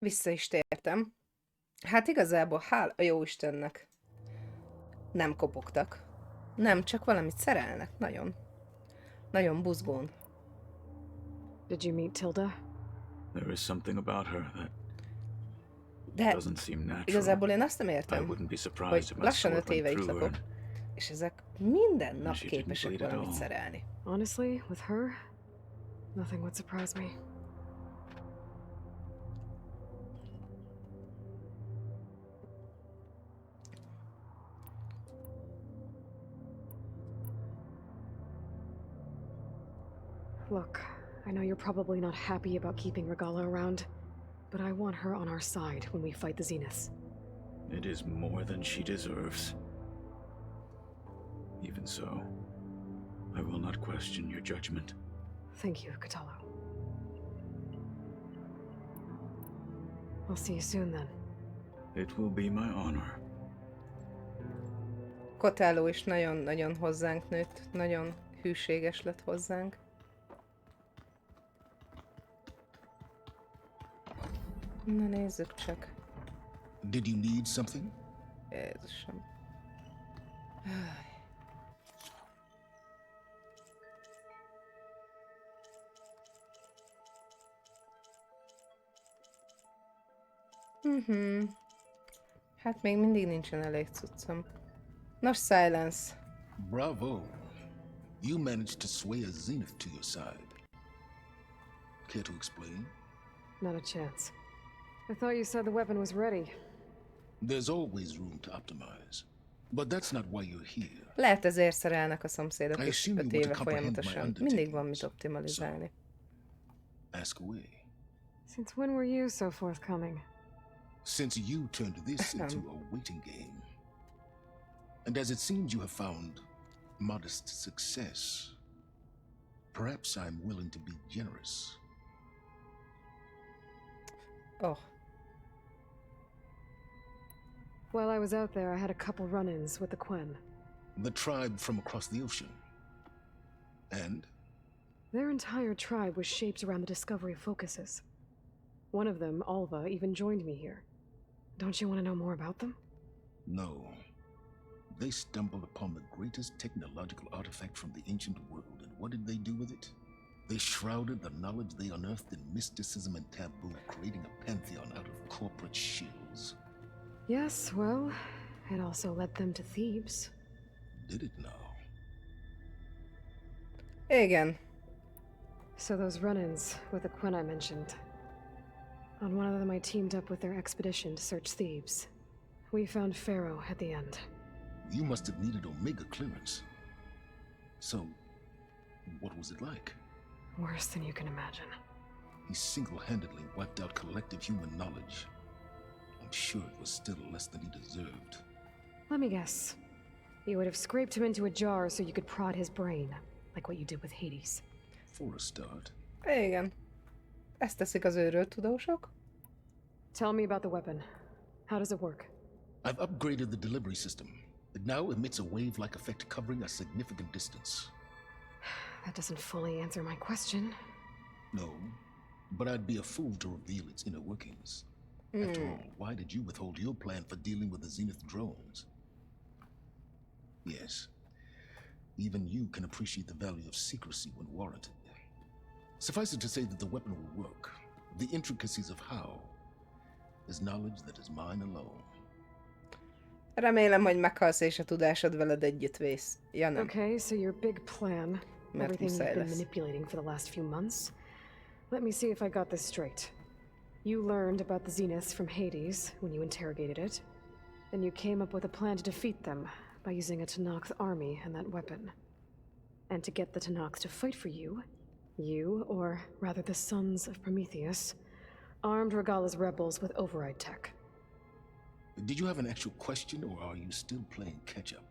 Vissza is tértem. Hát igazából hál' a jóistennek. Nem kopogtak. Nem, csak valamit szerelnek. Nagyon. Nagyon buzgón. Did you meet Tilda? There is something about her that De doesn't seem natural. igazából én azt nem I értem, wouldn't be hogy surprised if my lassan sword 5 went éve itt through lakok, her. és ezek minden nap She didn't képesek bleed at valamit all. szerelni. Honestly, with her, nothing would surprise me. Look, I know you're probably not happy about keeping Regala around, but I want her on our side when we fight the Zeniths. It is more than she deserves. Even so, I will not question your judgment. Thank you, Katalo. I'll see you soon then. It will be my honor. Kotáló is nagyon-nagyon hozzánk nőtt, nagyon hűséges lett hozzánk. Na nézzük csak. Did you need something? Jézusom. Hát még mindig nincsen elég cuccom. Nos, Silence. Bravo. You managed to sway a Zenith to your side. Care to explain? Not a chance. I thought you said the weapon was ready. There's always room to optimize. But that's not why you're here. Lehet ezért szerelnek a szomszédok I is assume 5 you want éve to comprehend my folyamatosan. Mindig van mit undertakings. optimalizálni. Ask away. Since when were you so forthcoming? Since you turned this into a waiting game. And as it seems you have found modest success, perhaps I'm willing to be generous. Oh, While I was out there, I had a couple run-ins with the Quen. The tribe from across the ocean. And? Their entire tribe was shaped around the discovery focuses. One of them, Alva, even joined me here. Don't you want to know more about them? No. They stumbled upon the greatest technological artifact from the ancient world, and what did they do with it? They shrouded the knowledge they unearthed in mysticism and taboo, creating a pantheon out of corporate shills. Yes, well, it also led them to Thebes. Did it now? igen. So those run-ins with the Quen I mentioned. On one of them I teamed up with their expedition to search Thebes. We found Pharaoh at the end. You must have needed Omega clearance. So, what was it like? Worse than you can imagine. He single-handedly wiped out collective human knowledge. I'm sure it was still less than he deserved. Let me guess. You would have scraped him into a jar so you could prod his brain, like what you did with Hades. For a start. Igen. Ezt teszik az őrölt tudósok. Tell me about the weapon. How does it work? I've upgraded the delivery system. It now emits a wave-like effect covering a significant distance. That doesn't fully answer my question. No, but I'd be a fool to reveal its inner workings. After all, why did you withhold your plan for dealing with the Zenith drones? Yes, even you can appreciate the value of secrecy when warranted. Suffice it to say that the weapon will work. The intricacies of how is knowledge that is mine alone. Remélem, hogy meghalsz és a tudásod veled együtt vész. Ja nem. Okay, so your big plan, Mert everything muszáj you've been lesz. manipulating for the last few months. Let me see if I got this straight. You learned about the Zeniths from Hades when you interrogated it. Then you came up with a plan to defeat them by using a Tenakth army and that weapon. And to get the Tenakth to fight for you, you, or rather the sons of Prometheus, armed Regala's rebels with override tech. Did you have an actual question, or are you still playing catch-up?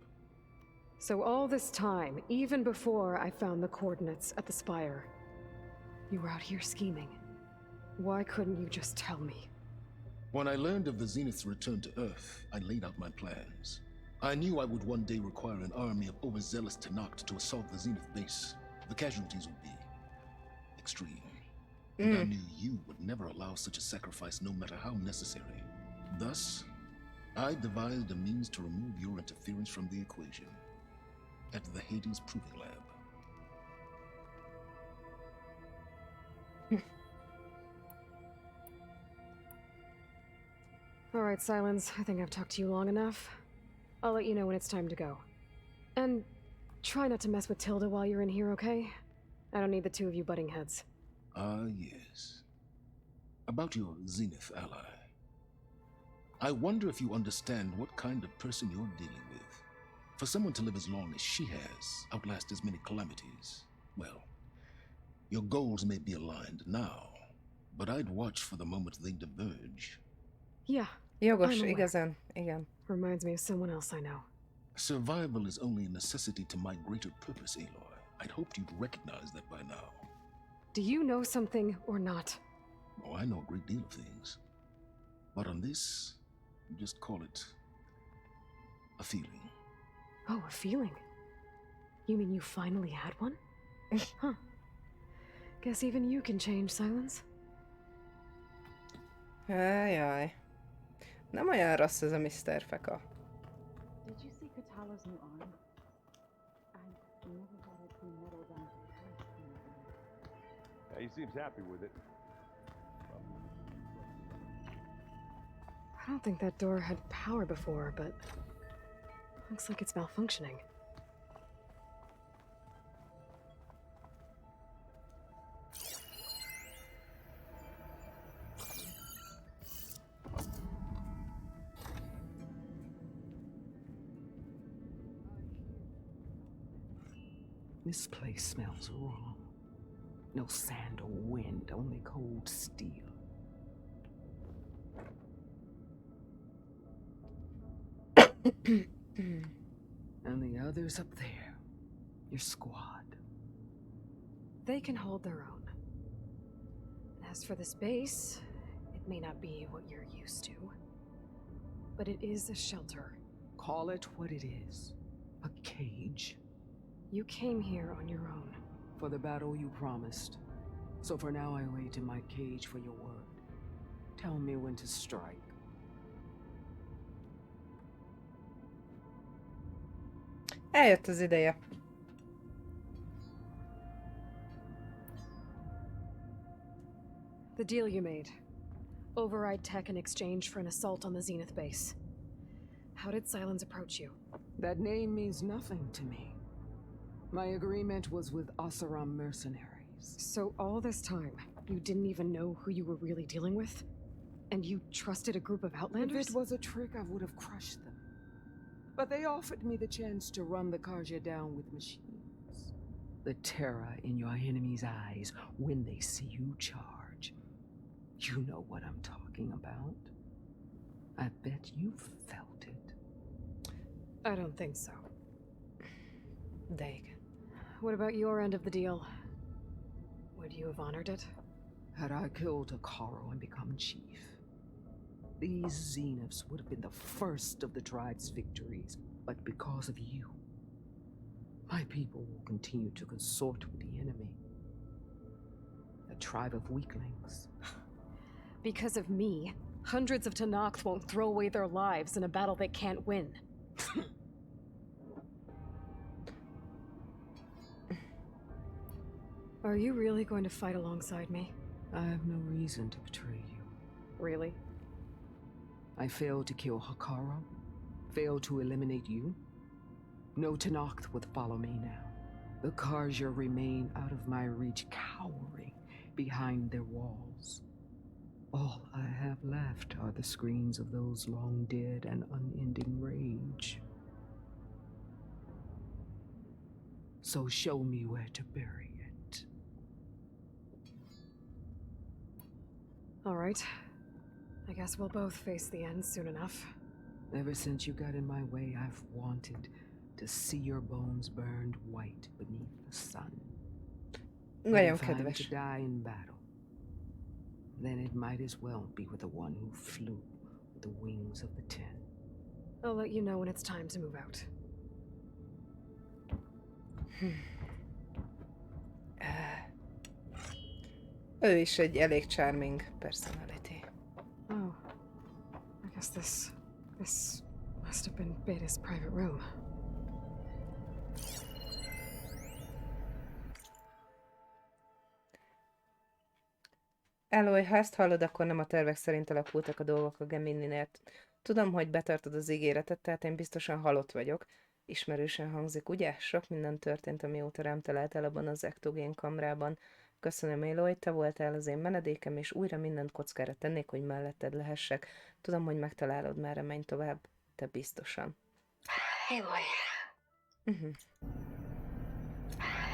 So all this time, even before I found the coordinates at the spire, you were out here scheming. Why couldn't you just tell me? When I learned of the Zenith's return to Earth, I laid out my plans. I knew I would one day require an army of overzealous Tenakth to assault the Zenith base. The casualties would be extreme. and I knew you would never allow such a sacrifice no matter how necessary. Thus, I devised a means to remove your interference from the equation at the Hades Proving Lab. All right, Silence. I think I've talked to you long enough. I'll let you know when it's time to go. And try not to mess with Tilda while you're in here, okay? I don't need the two of you butting heads. Yes. About your Zenith ally. I wonder if you understand what kind of person you're dealing with. For someone to live as long as she has, outlast as many calamities, well, your goals may be aligned now, but I'd watch for the moment they diverge. Yeah. Jogos, I'm aware. igazán. Igen. Reminds me of someone else I know. Survival is only a necessity to my greater purpose, Aloy. I'd hoped you'd recognize that by now. Do you know something or not? Oh, I know a great deal of things. But on this, just call it a feeling. Oh, a feeling. You mean you finally had one? Huh. Guess even you can change, Silence. Ajaj. Nem olyan rossz ez a Mr. Feka. Did you see Katala's new arm? I never thought I'd see metal down to the house. Yeah, he seems happy with it. I don't think that door had power before, but looks like it's malfunctioning. This place smells wrong. No sand or wind, only cold steel. And the others up there, your squad. They can hold their own. As for this base, it may not be what you're used to, but it is a shelter. Call it what it is. A cage. You came here on your own. For the battle you promised. So for now I wait in my cage for your word. Tell me when to strike. Eljött az ideje. The deal you made. Override tech in exchange for an assault on the Zenith base. How did Silence approach you? That name means nothing to me. My agreement was with Oseram mercenaries. So all this time, you didn't even know who you were really dealing with? And you trusted a group of outlanders? If it was a trick, I would have crushed them. But they offered me the chance to run the Karja down with machines. The terror in your enemy's eyes when they see you charge. You know what I'm talking about. I bet you felt it. I don't think so. De igen. What about your end of the deal? Would you have honored it? Had I killed Akaro and become chief, these Zeniths would have been the first of the tribe's victories. But because of you, my people will continue to consort with the enemy. A tribe of weaklings. Because of me, hundreds of Tenakth won't throw away their lives in a battle they can't win. Are you really going to fight alongside me? I have no reason to betray you. Really? I failed to kill Hakara, failed to eliminate you. No Tenakth would follow me now. The Karja remain out of my reach, cowering behind their walls. All I have left are the screams of those long dead and unending rage. So show me where to bury it. All right. I guess we'll both face the end soon enough. Ever since you got in my way, I've wanted to see your bones burned white beneath the sun. But Nagyon if I'm kedves. to die in battle, then it might as well be with the one who flew with the wings of the Ten. I'll let you know when it's time to move out. Ő is egy elég charming personality. Oh. I guess this must have been Beta's private room. Aloy, ha ezt hallod, akkor nem a tervek szerint alakultak a dolgok a Gamininél. Tudom, hogy betartod az ígéretet, tehát én biztosan halott vagyok. Ismerősen hangzik, ugye? Sok minden történt, amióta rám találtál abban az ektogén kamrában. Köszönöm, Aloy, te voltál az én menedékem, és újra mindent kockára tennék, hogy melletted lehessek. Tudom, hogy megtalálod, merre menj tovább. Te biztosan. Aloy.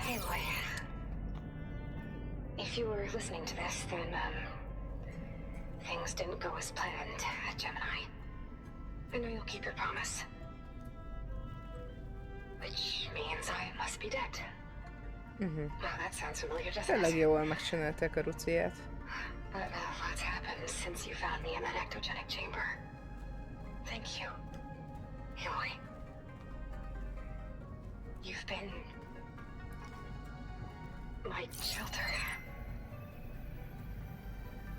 Aloy. If you were listening to this, then, things didn't go as planned at Gemini. I know you'll keep your promise. Which means I must be dead. Well, that sounds familiar, doesn't Tényleg it? jól megcsinálták a ruciát. But what's happened since you found me in that ectogenic chamber? Thank you, Aloy. You've been my shelter.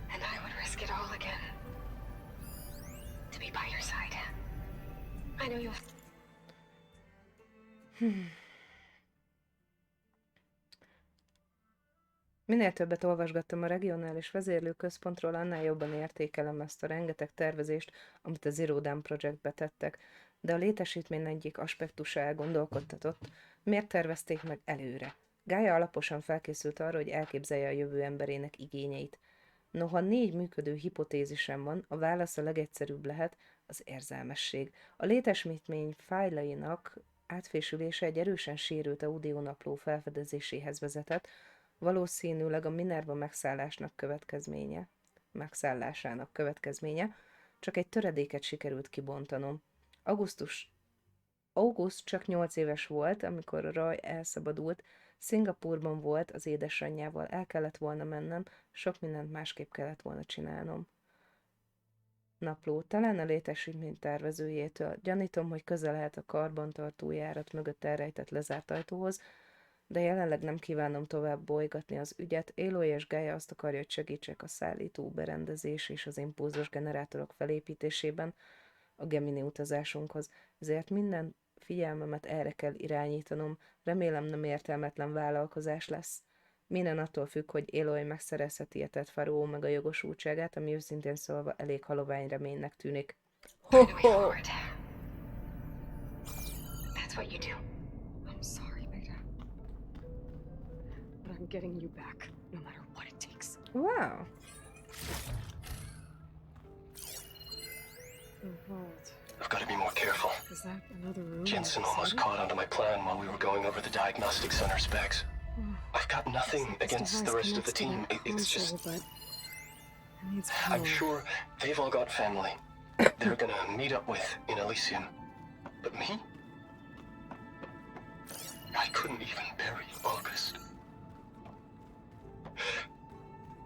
And I would risk it all again to be by your side. I know you'll... Minél többet olvasgattam a regionális vezérlőközpontról, annál jobban értékelem ezt a rengeteg tervezést, amit a Zero Dawn Projectbe tettek. De a létesítmény egyik aspektusa elgondolkodtatott, miért tervezték meg előre. Gaia alaposan felkészült arra, hogy elképzelje a jövő emberének igényeit. Noha 4 működő hipotézisem van, a válasz a legegyszerűbb lehet az érzelmesség. A létesítmény fájlainak átfésülése egy erősen sérült audionapló felfedezéséhez vezetett, valószínűleg a Minerva megszállásának következménye, csak egy töredéket sikerült kibontanom. August csak 8 éves volt, amikor a Roy elszabadult, Szingapúrban volt az édesanyjával, el kellett volna mennem, sok mindent másképp kellett volna csinálnom. Napló, talán a létesítmény tervezőjétől. Gyanítom, hogy közel lehet a karbantartó járat mögött elrejtett lezárt ajtóhoz, de jelenleg nem kívánom tovább bolygatni az ügyet. Aloy és Gaia azt akarja, hogy segítsek a szállító berendezés és az impulzus generátorok felépítésében a Gemini utazásunkhoz, ezért minden figyelmemet erre kell irányítanom, remélem nem értelmetlen vállalkozás lesz. Minden attól függ, hogy Aloy megszerezheti a tett faraó meg a jogosultságát, ami őszintén szólva elég halovány reménynek tűnik. Ho-ho! That's what you do. I'm sorry, Beta. But I'm getting you back, no matter what it takes. Wow! The vault. I've got to be more careful. Is that another room? Jensen outside almost it? caught onto my plan while we were going over the diagnostic center specs. I've got nothing This against the device rest of the connects to team. that It's console, just, but it needs I'm power. sure they've all got family they're gonna meet up with in Elysium. But me? I couldn't even bury August.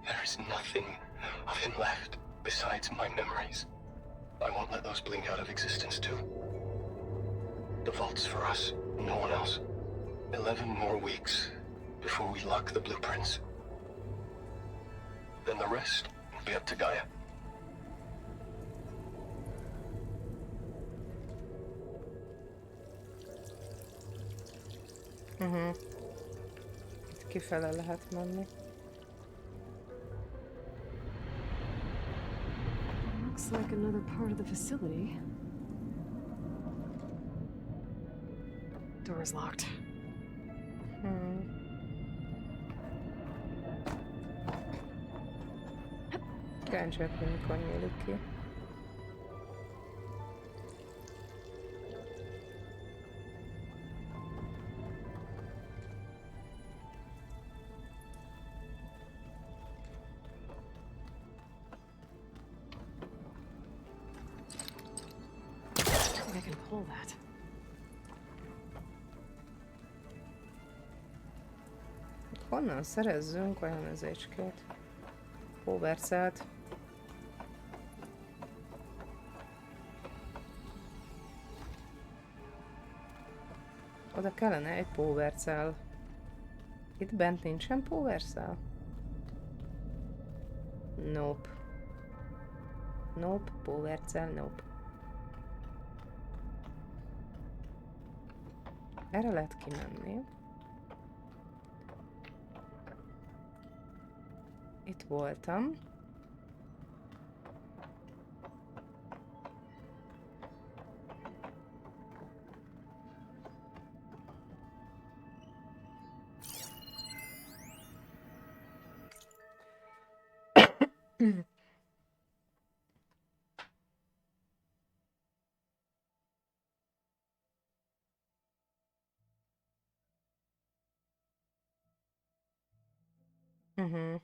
There is nothing of him left besides my memories. I won't let those blink out of existence too. The vault's for us, no one else. 11 more weeks before we lock the blueprints. Then the rest will be up to Gaia. Itt kifele lehet menni. Looks like another part of the facility. Door is locked. Kíváncsiak, hogy mikor nyílik ki. I can pull that. Honnan szerezzünk olyan ezécskét? Póvercelt. Oda kellene egy póvercel. Itt bent nincsen póvercel? Nope. Nope, powercell, nope. Erre lehet kimenni. Itt voltam. Mhm.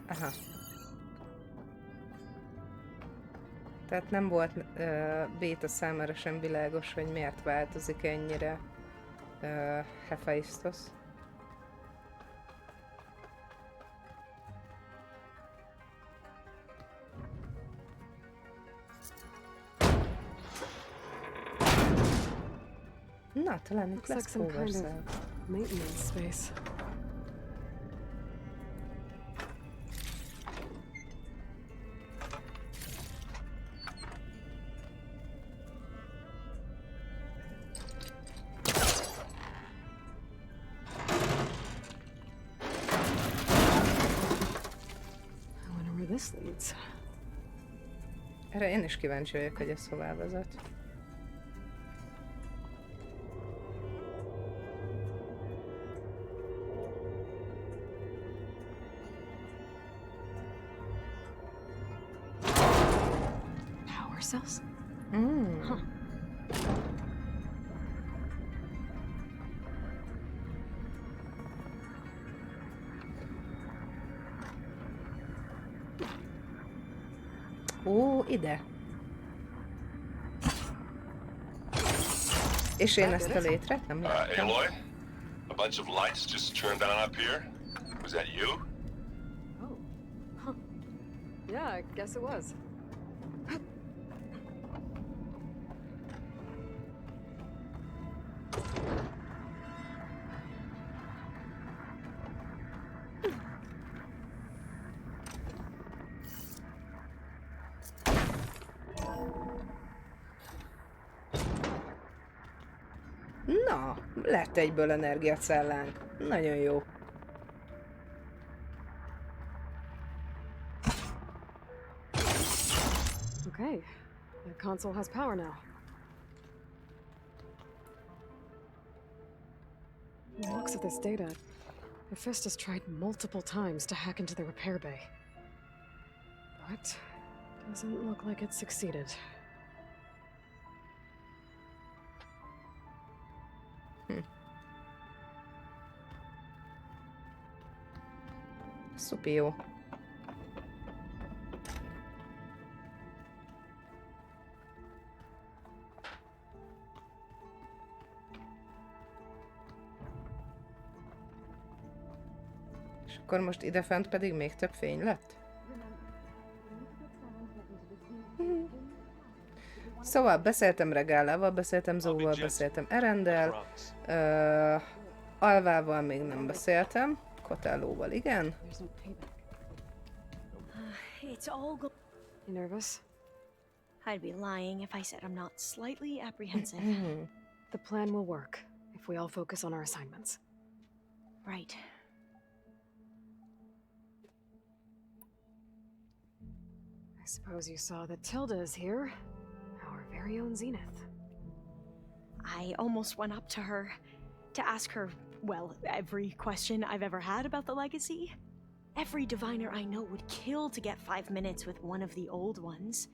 Aha. Tehát nem volt béta számára sem világos, hogy miért változik ennyire Hephaistos. Na, talán itt Looks like lesz some kind powercell. of maintenance space. I wonder where this leads. Erre én is kíváncsi vagyok, hogy ez hová vezet. Power cells? Mm. Huh. Ó, ide. És én ezt a létret nem láttam. Aloy? A bunch of lights just turned on up here? Was that you? Oh. Huh. Yeah, I guess it was. Na, lett egyből energiacellánk. Nagyon jó. Okay, the console has power now. From the looks of this data, Hephaestus tried multiple times to hack into the repair bay. But doesn't look like it succeeded. Szupi jó. És akkor most idefent pedig még több fény lett? Szóval beszéltem Regálával, beszéltem Zóval, beszéltem Erendel, Alvával még nem beszéltem, Kotálóval igen. It's all go- You nervous? I'd be lying if I said I'm not slightly apprehensive. The plan will work if we all focus on our assignments. Right. I suppose you saw that Tilda is here, our very own Zenith. I almost went up to her to ask her, well, every question I've ever had about the legacy. Every diviner I know would kill to get 5 minutes with one of the old ones.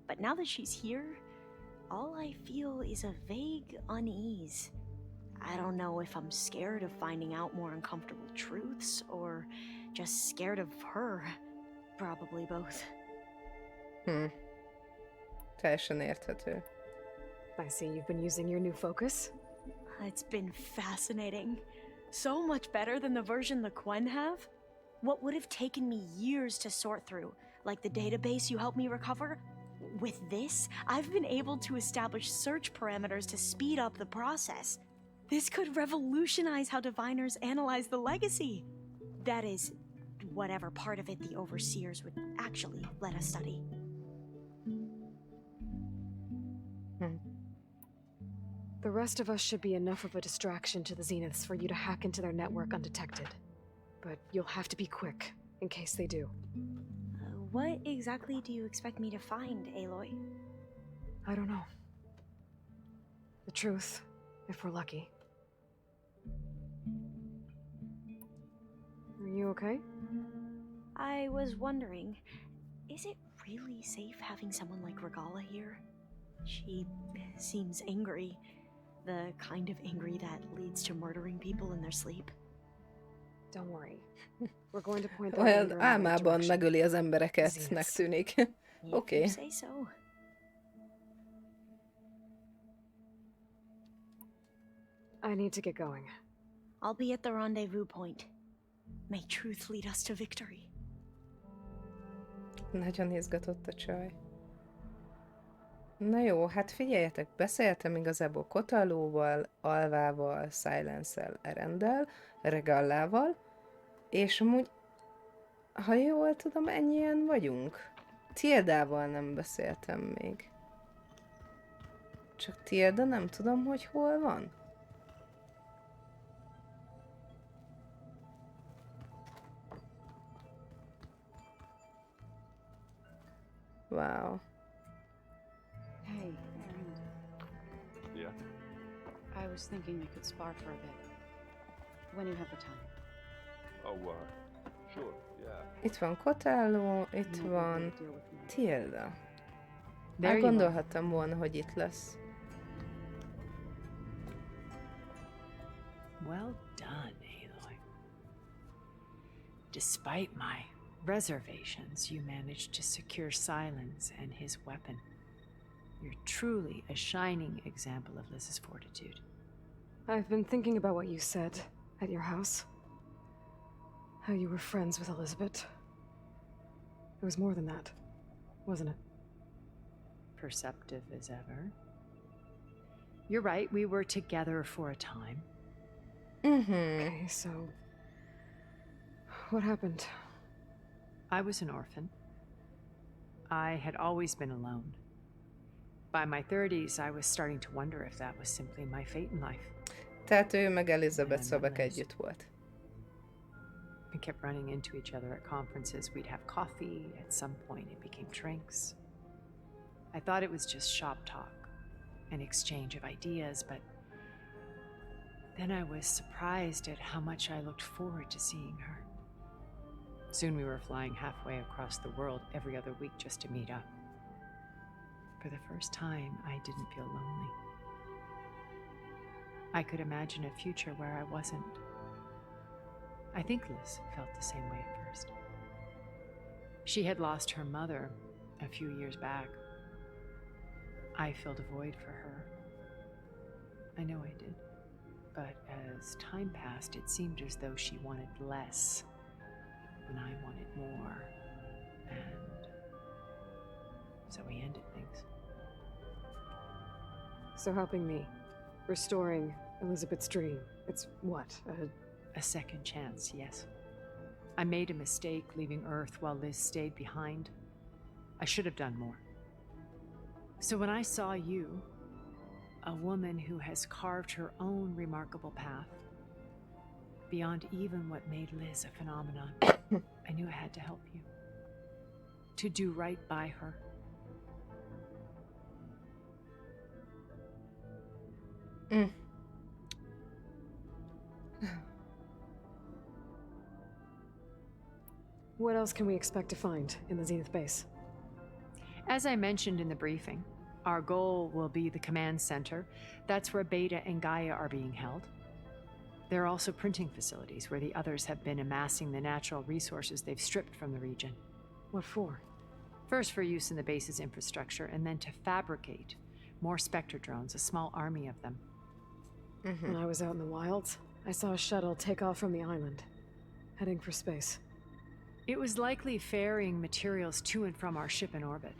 But now that she's here, all I feel is a vague unease. I don't know if I'm scared of finding out more uncomfortable truths, or just scared of her. Probably both. Teljesen érthető. I see you've been using your new focus. It's been fascinating. So much better than the version the Quen have. What would have taken me years to sort through, like the database you helped me recover, with this, I've been able to establish search parameters to speed up the process. This could revolutionize how diviners analyze the legacy. That is, whatever part of it the overseers would actually let us study. The rest of us should be enough of a distraction to the Zeniths for you to hack into their network undetected. But you'll have to be quick, in case they do. What exactly do you expect me to find, Aloy? I don't know. The truth, if we're lucky. Are you okay? I was wondering, is it really safe having someone like Regala here? She seems angry. The kind of angry that leads to murdering people in their sleep. Don't worry. We're going to point that Olyan anger in the right álmában direction. megöli az embereketnek tűnik. Oké. You say so. I need to get going. I'll be at the rendezvous point. May truth lead us to victory. Nagyon izgatott a csaj. Na jó, hát figyeljetek, beszéltem igazából Kotallóval, Alvával, Silence-el, Erendel, Regallával, és amúgy, ha jól tudom, ennyien vagyunk. Tildával nem beszéltem még. Csak Tilda nem tudom, hogy hol van. Wow. Hey, Aaron. Yeah? I was thinking we could spar for a bit. When you have the time. Oh, sure, yeah. Itt van Kotalló, itt You might van be able to deal with me. Tilda. There you are. Gondolhattam volna, hogy itt lesz. Well done, Aloy. Despite my reservations, you managed to secure Silence and his weapon. You're truly a shining example of Liz's fortitude. I've been thinking about what you said at your house. How you were friends with Elizabeth. It was more than that, wasn't it? Perceptive as ever. You're right, we were together for a time. Okay, so... what happened? I was an orphan. I had always been alone. By my 30s, I was starting to wonder if that was simply my fate in life. Tehát ő meg Elizabeth Szobek együtt volt. We kept running into each other at conferences. We'd have coffee. At some point, it became drinks. I thought it was just shop talk, an exchange of ideas, but then I was surprised at how much I looked forward to seeing her. Soon we were flying halfway across the world every other week just to meet up. For the first time, I didn't feel lonely. I could imagine a future where I wasn't. I think Liz felt the same way at first. She had lost her mother a few years back. I filled a void for her. I know I did. But as time passed, it seemed as though she wanted less when I wanted more. And so we ended things. So helping me. Restoring Elizabeth's dream. It's what? A second chance, yes. I made a mistake leaving Earth while Liz stayed behind. I should have done more. So when I saw you, a woman who has carved her own remarkable path, beyond even what made Liz a phenomenon, I knew I had to help you. To do right by her. What else can we expect to find in the Zenith base? As I mentioned in the briefing, our goal will be the command center. That's where Beta and Gaia are being held. There are also printing facilities where the others have been amassing the natural resources they've stripped from the region. What for? First for use in the base's infrastructure, and then to fabricate more Spectre drones, a small army of them. When I was out in the wilds, I saw a shuttle take off from the island, heading for space. It was likely ferrying materials to and from our ship in orbit.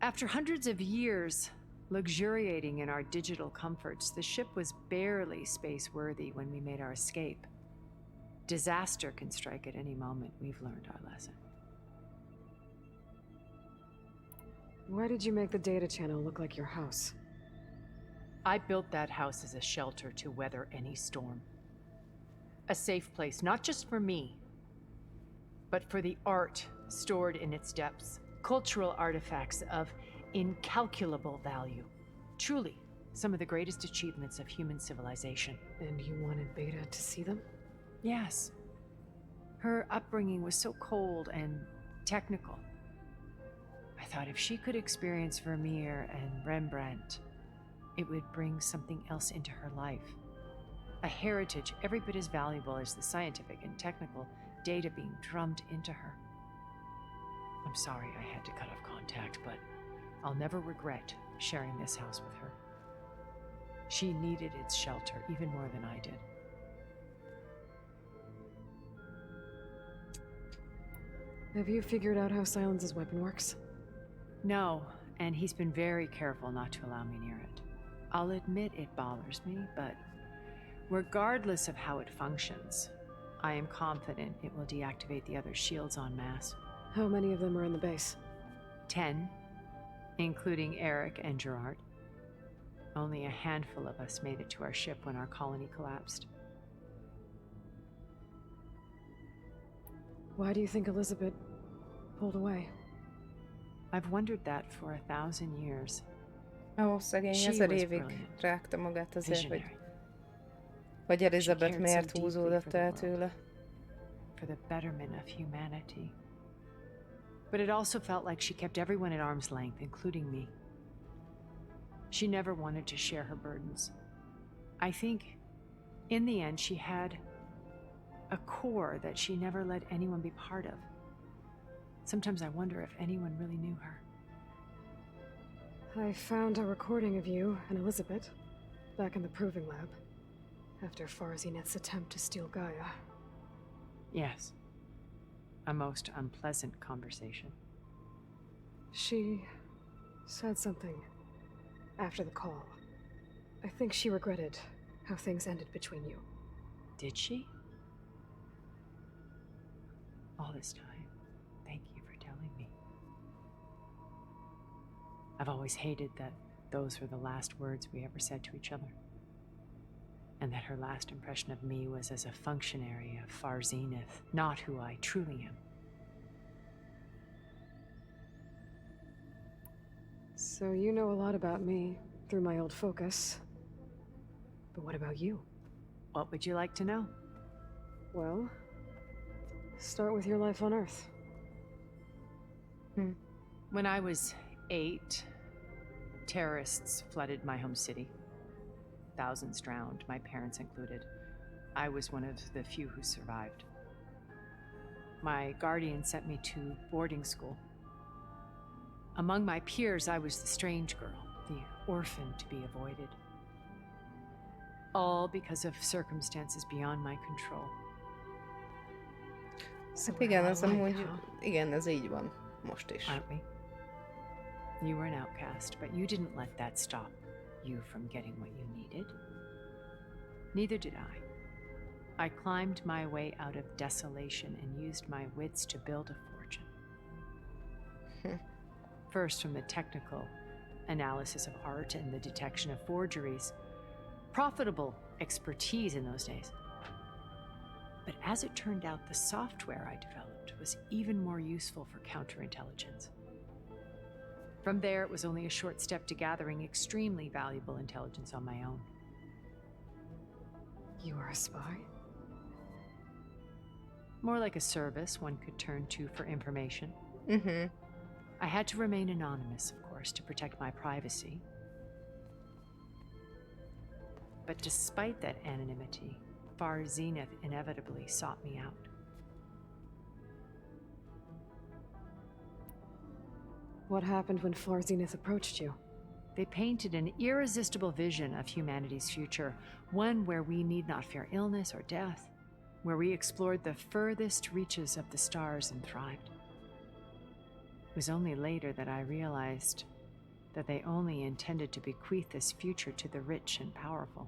After hundreds of years luxuriating in our digital comforts, the ship was barely space-worthy when we made our escape. Disaster can strike at any moment. We've learned our lesson. Why did you make the data channel look like your house? I built that house as a shelter to weather any storm. A safe place, not just for me, but for the art stored in its depths. Cultural artifacts of incalculable value. Truly, some of the greatest achievements of human civilization. And you wanted Beta to see them? Yes. Her upbringing was so cold and technical. I thought if she could experience Vermeer and Rembrandt, it would bring something else into her life. A heritage every bit as valuable as the scientific and technical data being drummed into her. I'm sorry I had to cut off contact, but I'll never regret sharing this house with her. She needed its shelter even more than I did. Have you figured out how Silence's weapon works? No, and he's been very careful not to allow me near it. I'll admit it bothers me, but regardless of how it functions, I am confident it will deactivate the other shields en masse. How many of them are in the base? 10, including Eric and Gerard. Only a handful of us made it to our ship when our colony collapsed. Why do you think Elizabeth pulled away? I've wondered that for 1,000 years. Ó, szegény, She 1000 was évig brilliant. rágta magát azért, Visionary. hogy Elizabeth cared miért so deeply húzódott for the el world. tőle. For the betterment of humanity. But it also felt like she kept everyone at arm's length, including me. She never wanted to share her burdens. I think, in the end, she had a core that she never let anyone be part of. Sometimes I wonder if anyone really knew her. I found a recording of you and Elizabeth back in the proving lab after Farzineth's attempt to steal Gaia. Yes. A most unpleasant conversation. She said something after the call. I think she regretted how things ended between you. Did she? All this time, thank you for telling me. I've always hated that those were the last words we ever said to each other. And that her last impression of me was as a functionary of Farzineth, not who I truly am. So you know a lot about me through my old focus. But what about you? What would you like to know? Well, start with your life on Earth. When I was 8, terrorists flooded my home city. Thousands drowned, my parents included. I was one of the few who survived. My guardian sent me to boarding school. Among my peers, I was the strange girl, the orphan to be avoided. All because of circumstances beyond my control. Hát igen, ez amúgy, igen, ez így van most is. Aren't we? You were an outcast, but you didn't let that stop you from getting what you needed. Neither did I. I climbed my way out of desolation and used my wits to build a fortune. First, from the technical analysis of art and the detection of forgeries. Profitable expertise in those days. But as it turned out, the software I developed was even more useful for counterintelligence. From there, it was only a short step to gathering extremely valuable intelligence on my own. You are a spy? More like a service one could turn to for information. Mhm. I had to remain anonymous, of course, to protect my privacy. But despite that anonymity, Farzineth inevitably sought me out. What happened when Farzineth approached you? They painted an irresistible vision of humanity's future, one where we need not fear illness or death, where we explored the furthest reaches of the stars and thrived. It was only later that I realized that they only intended to bequeath this future to the rich and powerful.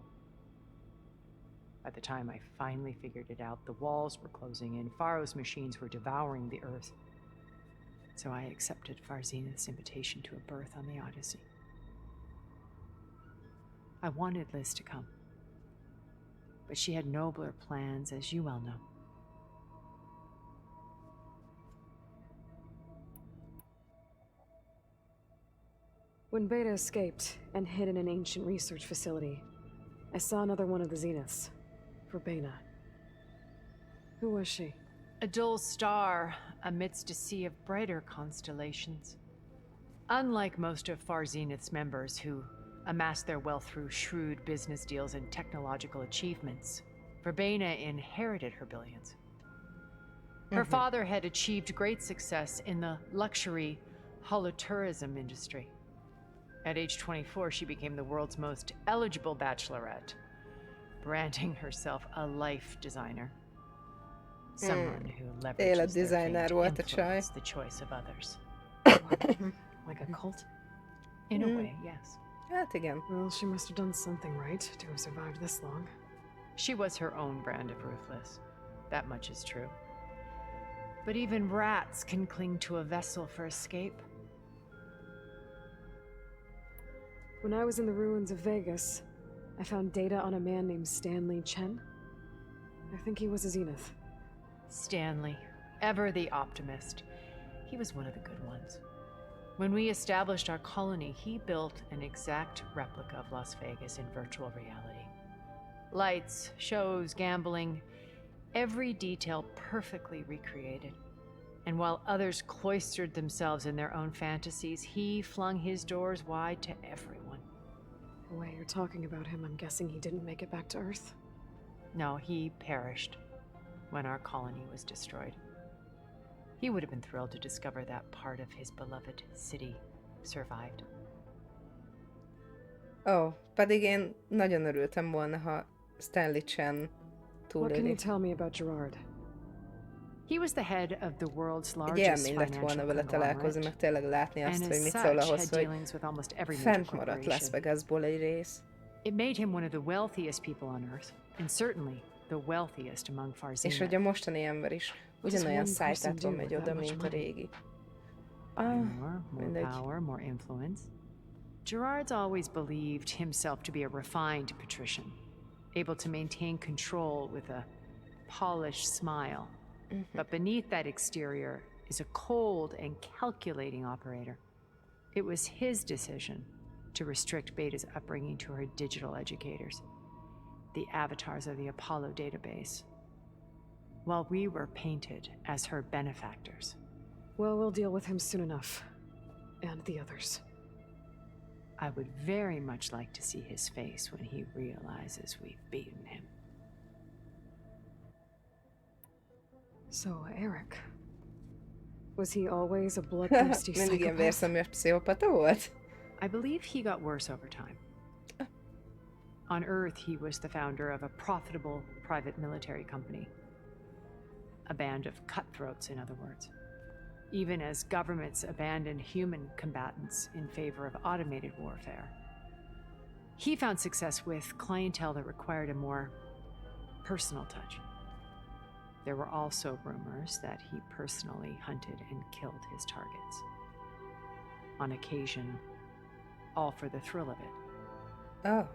By the time I finally figured it out, the walls were closing in, Faro's machines were devouring the Earth. So I accepted Farzenith's invitation to a berth on the Odyssey. I wanted Liz to come, but she had nobler plans, as you well know. When Beta escaped and hid in an ancient research facility, I saw another one of the Zeniths, Verbena. Who was she? A dull star amidst a sea of brighter constellations. Unlike most of Farzenith's members who amassed their wealth through shrewd business deals and technological achievements, Verbena inherited her billions. Her father had achieved great success in the luxury holotourism industry. At age 24, she became the world's most eligible bachelorette, branding herself a life designer. Someone who leverages their fame to influence the choice of others. Like a cult? In a way, yes. Hát igen. Well, she must have done something right to have survived this long. She was her own brand of ruthless. That much is true. But even rats can cling to a vessel for escape. When I was in the ruins of Vegas, I found data on a man named Stanley Chen. I think he was a Zenith. Stanley, ever the optimist. He was one of the good ones. When we established our colony, he built an exact replica of Las Vegas in virtual reality. Lights, shows, gambling, every detail perfectly recreated. And while others cloistered themselves in their own fantasies, he flung his doors wide to everyone. The way you're talking about him, I'm guessing he didn't make it back to Earth? No, he perished when our colony was destroyed. He would have been thrilled to discover that part of his beloved city survived. Oh, pedig én nagyon örültem volna, ha Stanley Chen What can you túléli. tell me about Gerard? He was the head of the world's Egy largest élmény lett volna financial vele találkozni, meg conglomerate, tényleg látni azt, and hogy as mit such szól had ahhoz, hogy dealings with almost every major fent maradt Las corporation. Vegasból egy rész. It made him one of the wealthiest people on Earth, and certainly the wealthiest among És Farzenith. hogy a mostani ember is ugyanolyan one person szájtától do megy with oda, that much mint a money? régi. More mindegy. power, more influence. Gerard's always believed himself to be a refined patrician, able to maintain control with a polished smile. But beneath that exterior is a cold and calculating operator. It was his decision to restrict Beta's upbringing to her digital educators, the avatars of the Apollo database, while we were painted as her benefactors. Well, we'll deal with him soon enough. And the others. I would very much like to see his face when he realizes we've beaten him. So, Eric. Was he always a bloodthirsty Mindig ilyen psychopath? vérszomjas pszichopata volt? I believe he got worse over time. On Earth, he was the founder of a profitable private military company. A band of cutthroats, in other words. Even as governments abandoned human combatants in favor of automated warfare. He found success with clientele that required a more personal touch. There were also rumors that he personally hunted and killed his targets. On occasion, all for the thrill of it. Oh.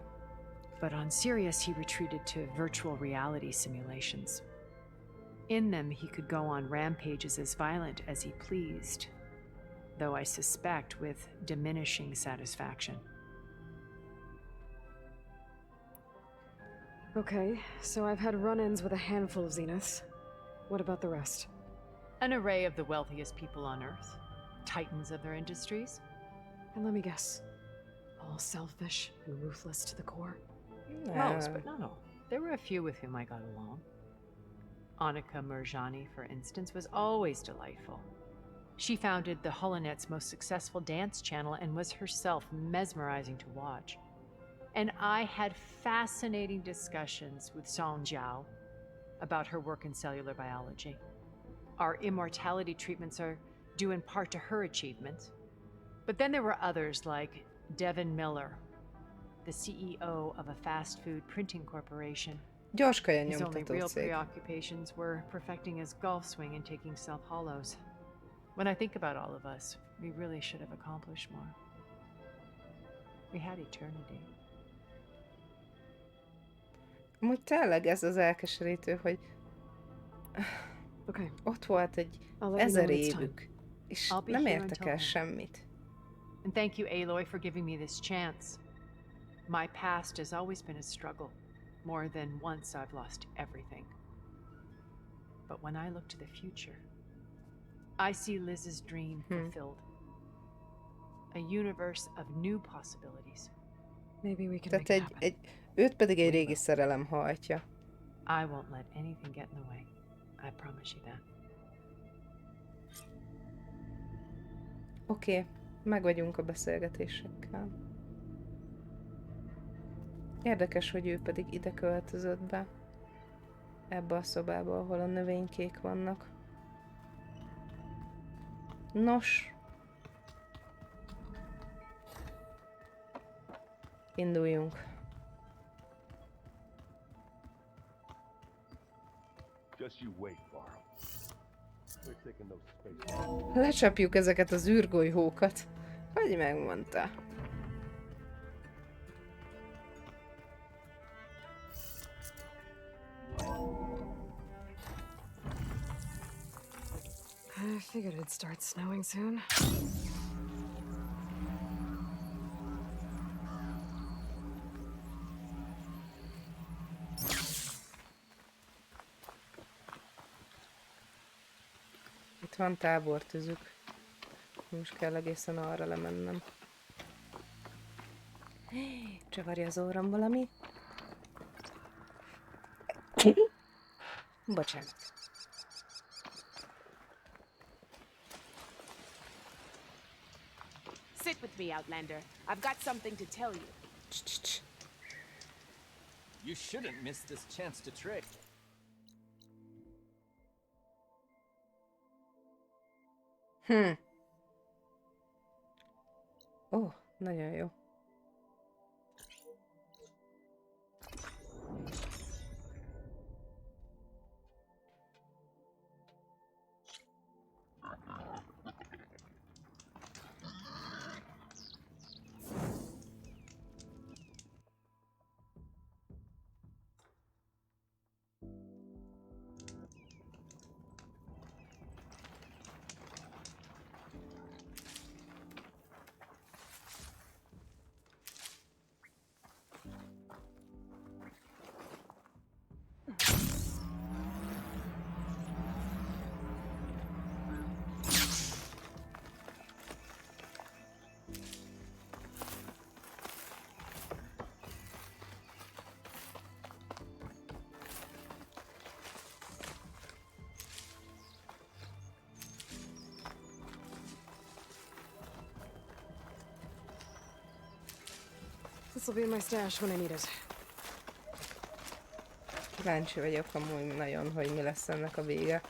But on Sirius, he retreated to virtual reality simulations. In them, he could go on rampages as violent as he pleased, though I suspect with diminishing satisfaction. Okay, so I've had run-ins with a handful of Zeniths. What about the rest? An array of the wealthiest people on Earth, titans of their industries. And let me guess. All selfish and ruthless to the core? Most, but not all. There were a few with whom I got along. Annika Murjani, for instance, was always delightful. She founded the Holonet's most successful dance channel and was herself mesmerizing to watch. And I had fascinating discussions with Song Jiao, about her work in cellular biology. Our immortality treatments are due in part to her achievements. But then there were others like Devin Miller, the CEO of a fast food printing corporation. Gyors kaja His only nyomtató real cég. preoccupations were perfecting his golf swing and taking self-hollows. When I think about all of us, we really should have accomplished more. We had eternity. Amúgy tényleg ez az elkeserítő, hogy Okay. ott volt egy I'll let you 1000 know when it's time. évük, és I'll be nem here értek until el then. semmit. And thank you, Aloy, for giving me this chance. My past has always been a struggle. More than once I've lost everything. But when I look to the future, I see Liz's dream fulfilled. A universe of new possibilities. Maybe we can Tehát make it happen. őt pedig egy régi szerelem hajtja. I won't let anything get in the way. I promise you that. Oké, meg vagyunk a beszélgetésekkel. Érdekes, hogy ő pedig ide költözött be. Ebbe a szobába, ahol a növénykék vannak. Nos. Induljunk. Just you wait, Barrow. We're taking those space. Lecsapjuk ezeket az űrgolyhókat. Hogy megmondta? I figured it'd start snowing soon. Itt van tábortűzük. Most kell egészen arra lemennem. Csavarja az óram valami. Bocsánat. Sit with me, Outlander. I've got something to tell you. You shouldn't miss this chance to trick. Ó, nagyon jó. This will be in my stash when I need it. Kíváncsi vagyok amúgy nagyon, hogy mi lesz ennek a vége.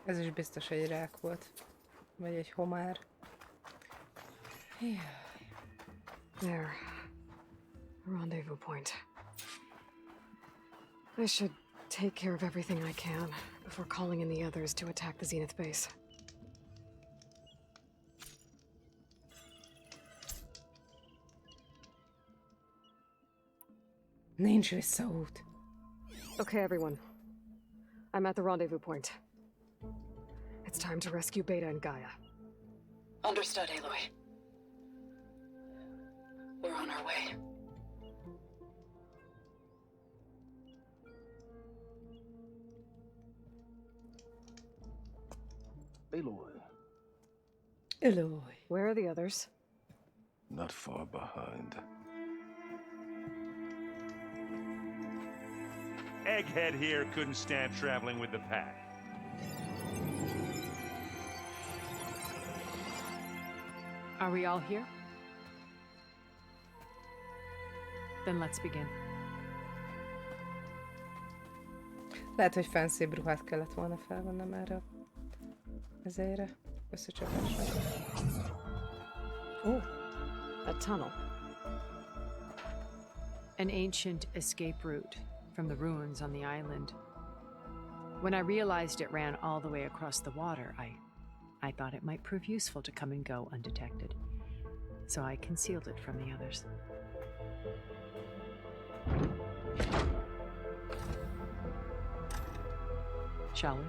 Ez is biztos egy rák volt. Vagy egy homár. There. Rendezvous point. I should take care of everything I can before calling in the others to attack the Zenith base. Nincs visszaút. Okay, everyone. I'm at the rendezvous point. It's time to rescue Beta and Gaia. Understood, Aloy. We're on our way. Aloy. Aloy. Where are the others? Not far behind. Egghead here couldn't stand traveling with the pack. Are we all here? Then let's begin. Lehet, hogy fancybb ruhát kellett volna felvennem erre ezére összecsapásra. Oh, a tunnel. An ancient escape route from the ruins on the island. When I realized it ran all the way across the water, I thought it might prove useful to come and go undetected. So I concealed it from the others. Shall we?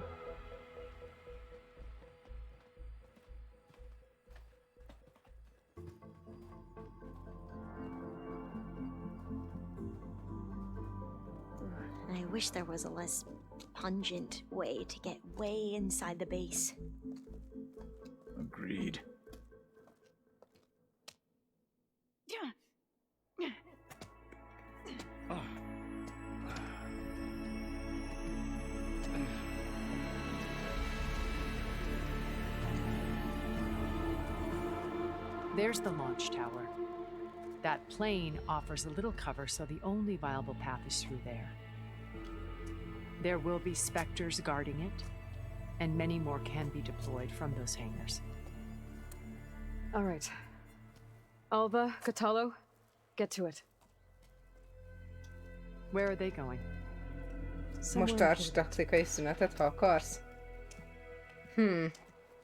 I wish there was a less pungent way to get way inside the base. Agreed. There's the launch tower. That plane offers a little cover, so the only viable path is through there. There will be specters guarding it, and many more can be deployed from those hangars. All right. Alva, Katalo, get to it. Where are they going? Most tarts taktikai szünetet, ha akarsz.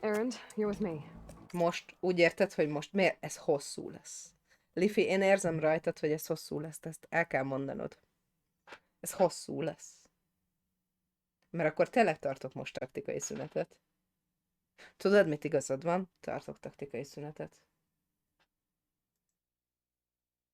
Erend, you're with me. Most úgy érted, hogy most miért? Ez hosszú lesz. Lifi, én érzem rajtad, hogy ez hosszú lesz, ezt el kell mondanod. Ez hosszú lesz. Mert akkor tényleg tartok most taktikai szünetet. Tudod, mit igazad van? Tartok taktikai szünetet.